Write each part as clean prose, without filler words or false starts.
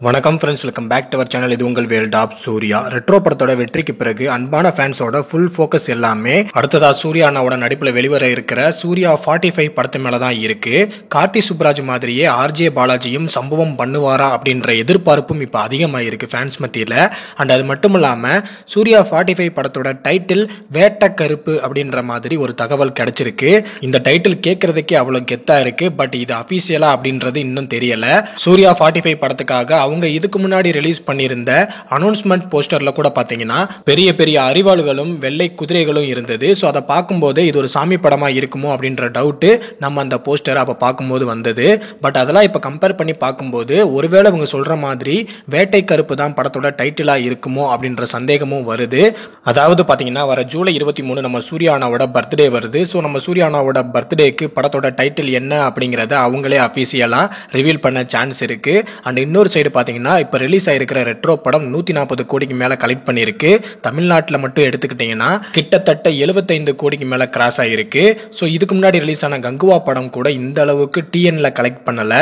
வணக்கம் friends, welcome back to our channel. இது உங்கள் வேல்ட் ஆப் சூர்யா. ரெட்ரோ படத்தோட வெற்றிக்கு பிறகு அன்பான ஃபேன்ஸோட ஃபுல் ஃபோக்கஸ் எல்லாமே அடுத்ததா சூர்யா அண்ணாவோட நடிப்புல வெளிவர இருக்கிற சூர்யா 45 படத்து மேல தான் இருக்கு. கார்த்தி சுப்ராஜ் மாதிரியே ஆர்ஜே பாலாஜியும் சம்பவம் பண்ணுவாரா அப்படின்ற எதிர்பார்ப்பும் இப்ப அதிகமாயிருக்கு ஃபேன்ஸ் மத்தியில. அண்ட் அது மட்டும் இல்லாம சூர்யா 45 படத்தோட டைட்டில் வேட்ட கருப்பு அப்படின்ற மாதிரி ஒரு தகவல் கிடைச்சிருக்கு. இந்த டைட்டில் கேட்கறதுக்கே அவ்வளவு கெத்தா இருக்கு. பட் இது அபிஷியலா அப்படின்றது இன்னும் தெரியல. சூர்யா 45 படத்துக்காக அவங்க இதுக்கு முன்னாடி ரிலீஸ் பண்ணியிருந்த அனௌன்ஸ்மெண்ட் போஸ்டர்ல கூட பாத்தீங்கன்னா பெரிய பெரிய அறிவாளுகளும் வெள்ளை குதிரைகளும் இருந்தது. ஸோ அதை பார்க்கும்போது இது ஒரு சாமி படமா இருக்குமோ அப்படின்ற டவுட் நம்ம அந்த போஸ்டர் அப்ப பார்க்கும்போது வந்தது. பட் அதெல்லாம் இப்ப கம்பேர் பண்ணி பார்க்கும்போது ஒருவேளை இவங்க சொல்ற மாதிரி வேட்டை கருப்பு தான் படத்தோட டைட்டிலா இருக்குமோ அப்படின்ற சந்தேகமும் வருது. அதாவது பாத்தீங்கன்னா வர ஜூலை 23 நம்ம சூர்யா அண்ணாவோட பர்த்டே வருது. ஸோ நம்ம சூர்யா அண்ணாவோட பர்த்டேக்கு படத்தோட டைட்டில் என்ன அப்படிங்கறத அவங்களே அபிஷியலா ரிவீல் பண்ண சான்ஸ் இருக்கு. அண்ட் இன்னொரு சைடு பாத்தீங்கன்னா இப்ப ரிலீஸ் ஆயிருக்கிற ரெட்ரோ படம் 140 கோடிக்கு மேல கலெக்ட் பண்ணிருக்கு. தமிழ்நாட்டில் மட்டும் எடுத்துக்கிட்டீங்கன்னா கிட்டத்தட்ட 75 கோடிக்கு மேல கிராஸ் ஆயிருக்கு. ஸோ இதுக்கு முன்னாடி ரிலீஸ் ஆன கங்குவா படம் கூட இந்த அளவுக்கு டிஎன்ல கலெக்ட் பண்ணல.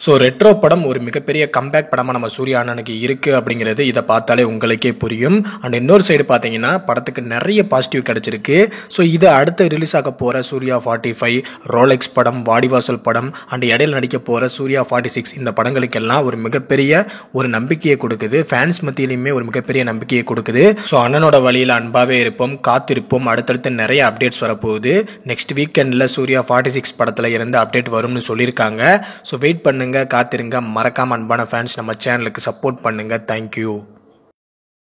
ஸோ ரெட்ரோ படம் ஒரு மிகப்பெரிய கம்பேக் படமா நம்ம சூர்யா அண்ணனுக்கு இருக்கு அப்படிங்கிறது இதை பார்த்தாலே உங்களுக்கே புரியும். அண்ட் இன்னொரு சைடு பாத்தீங்கன்னா படத்துக்கு நிறைய பாசிட்டிவ் கிடைச்சிருக்கு. ஸோ இது அடுத்து ரிலீஸ் ஆக போற சூர்யா 45, ரோலெக்ஸ் படம், வாடிவாசல் படம் அண்ட் இடையில நடிக்க போற சூர்யா 46 இந்த படங்களுக்கெல்லாம் ஒரு மிகப்பெரிய ஒரு நம்பிக்கையை கொடுக்குது. ஃபேன்ஸ் மத்தியிலுமே ஒரு மிகப்பெரிய நம்பிக்கையை கொடுக்குது. ஸோ அண்ணனோட வழியில் அன்பாவே இருப்போம், காத்திருப்போம். அடுத்தடுத்து நிறைய அப்டேட்ஸ் வரப்போகுது. நெக்ஸ்ட் வீக்கெண்ட்ல சூர்யா 46 படத்துல இருந்து அப்டேட் வரும்னு சொல்லியிருக்காங்க. ஸோ வெயிட் பண்ணுங்க, காத்திருங்க. மறக்காம அன்பான ஃபேன்ஸ் நம்ம சேனலுக்கு சப்போர்ட் பண்ணுங்க. தேங்க்யூ.